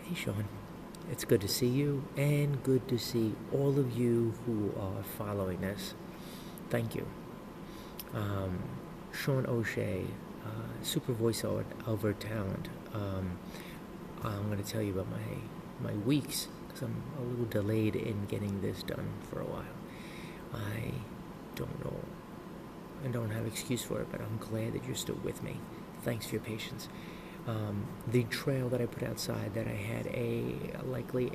Hey Sean, it's good to see you and good to see all of you who are following this. Thank you. Um, Sean O'Shea, super voiceover talent. I'm going to tell you about my weeks because I'm a little delayed in getting this done for a while. I don't know. I don't have an excuse for it, but I'm glad that you're still with me. Thanks for your patience. The trail that I put outside, that I had a likely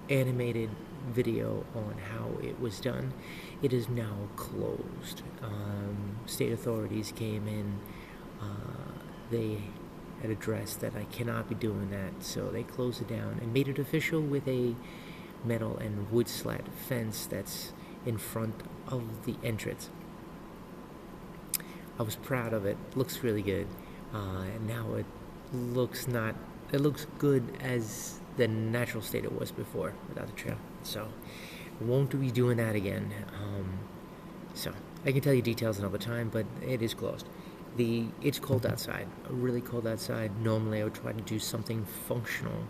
animated video on how it was done, it is now closed. State authorities came in. They had addressed that I cannot be doing that, so they closed it down and made it official with a metal and wood slat fence that's in front of the entrance. I was proud of it. Looks really good. And now it looks good as the natural state it was before without the trail. So I won't be doing that again. So I can tell you details another time, but it is closed. It's cold outside, really cold outside. Normally I would try to do something functional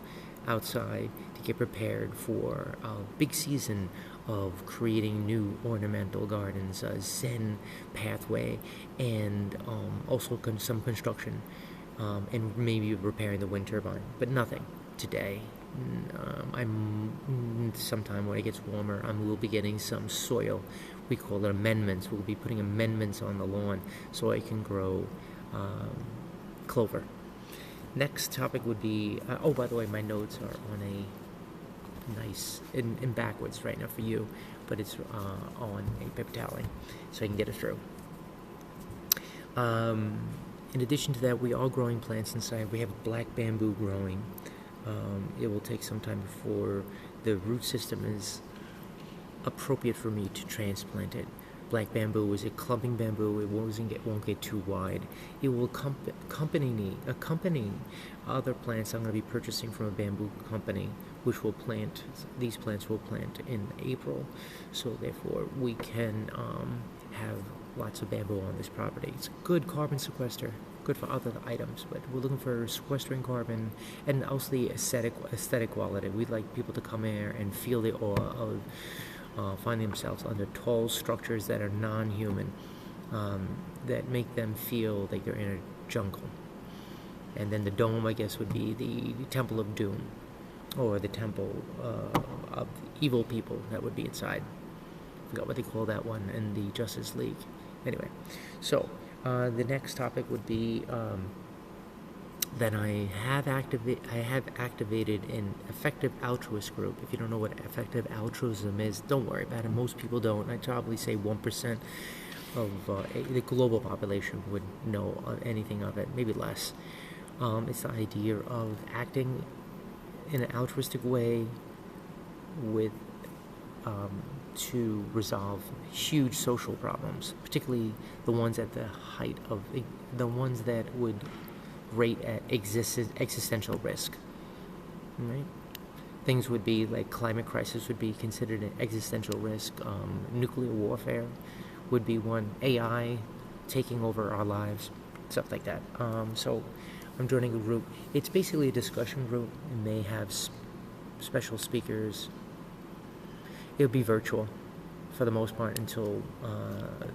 outside to get prepared for a big season of creating new ornamental gardens, a Zen pathway, and also some construction, and maybe repairing the wind turbine, but nothing today. I'm sometime when it gets warmer, we'll be getting some soil. We call it amendments. We'll be putting amendments on the lawn so I can grow clover. Next topic would be, oh, by the way, my notes are on a nice, in backwards right now for you, but it's on a paper toweling, so I can get it through. In addition to that, we are growing plants inside. We have black bamboo growing. It will take some time before the root system is appropriate for me to transplant it. Black bamboo is a clumping bamboo. It won't get too wide. It will accompany other plants I'm going to be purchasing from a bamboo company, which will plant. These plants will plant in April, so therefore we can have lots of bamboo on this property. It's good carbon sequester, good for other items, but we're looking for sequestering carbon and also the aesthetic quality. We'd like people to come here and feel the awe of finding themselves under tall structures that are non-human, that make them feel like they're in a jungle. And then the dome, I guess, would be the Temple of Doom, or the Temple of Evil People that would be inside. I forgot what they call that one in the Justice League. Anyway, so the next topic would be that I have activated an Effective Altruist group. If you don't know what Effective Altruism is, don't worry about it. Most people don't. I'd probably say 1% of the global population would know anything of it, maybe less. It's the idea of acting in an altruistic way with to resolve huge social problems, particularly the ones at the height of the ones that would rate at existential risk. Right? Things would be like climate crisis would be considered an existential risk. Nuclear warfare would be one. AI taking over our lives, stuff like that. So I'm joining a group. It's basically a discussion group. It may have special speakers. It'll be virtual for the most part until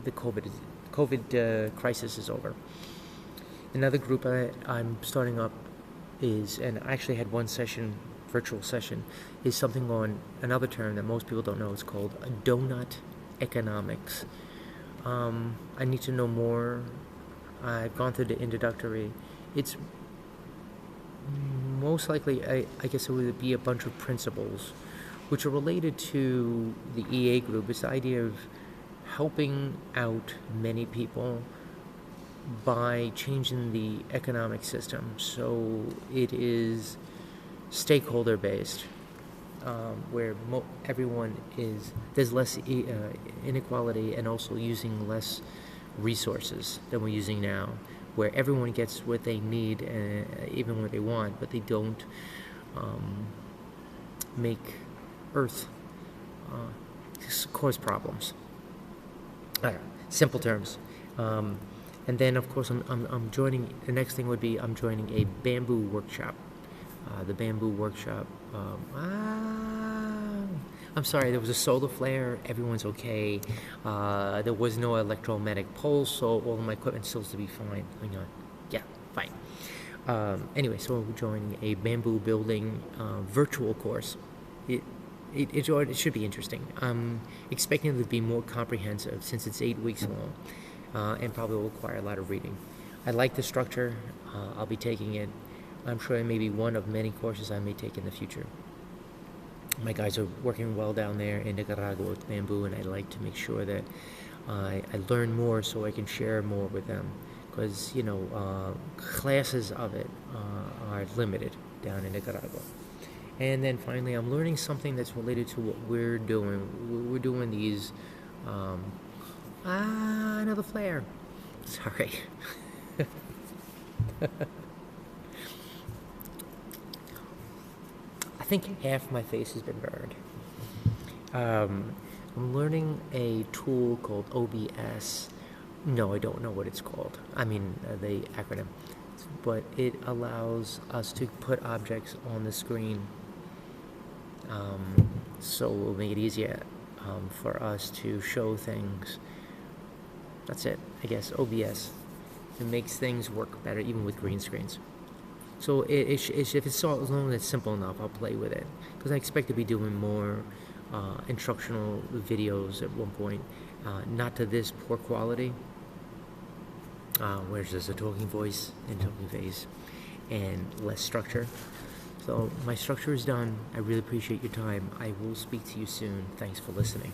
the COVID crisis is over. Another group I'm starting up is, and I actually had one virtual session, is something on another term that most people don't know. It's called Doughnut economics. I need to know more. I've gone through the introductory. It's most likely, I guess it would be a bunch of principles which are related to the EA group. It's the idea of helping out many people by changing the economic system so it is stakeholder based, where everyone there's less inequality and also using less resources than we're using now, where everyone gets what they need, even what they want, but they don't make Earth cause problems. I don't know, simple terms. And then, of course, I'm joining. The next thing would be I'm joining a bamboo workshop. the bamboo workshop. I'm sorry, there was a solar flare. Everyone's okay. There was no electromagnetic pulse, so all of my equipment still to be fine. Hang on. Yeah, fine. Anyway, so we're joining a bamboo building virtual course. It should be interesting. I'm expecting it to be more comprehensive since it's 8 weeks long, and probably will require a lot of reading. I like the structure. I'll be taking it. I'm sure it may be one of many courses I may take in the future. My guys are working well down there in Nicaragua with bamboo, and I like to make sure that I learn more so I can share more with them, because classes of it are limited down in Nicaragua. And then finally, I'm learning something that's related to what we're doing. We're doing these another flare. Sorry. I think half my face has been burned. I'm learning a tool called OBS. No, I don't know what it's called. I mean, the acronym. But it allows us to put objects on the screen. So it will make it easier for us to show things. That's it, I guess. OBS. It makes things work better, even with green screens. So if it's so, as long as it's simple enough, I'll play with it. Because I expect to be doing more instructional videos at one point. Not to this poor quality, where there's a talking voice and talking face, and less structure. So my structure is done. I really appreciate your time. I will speak to you soon. Thanks for listening.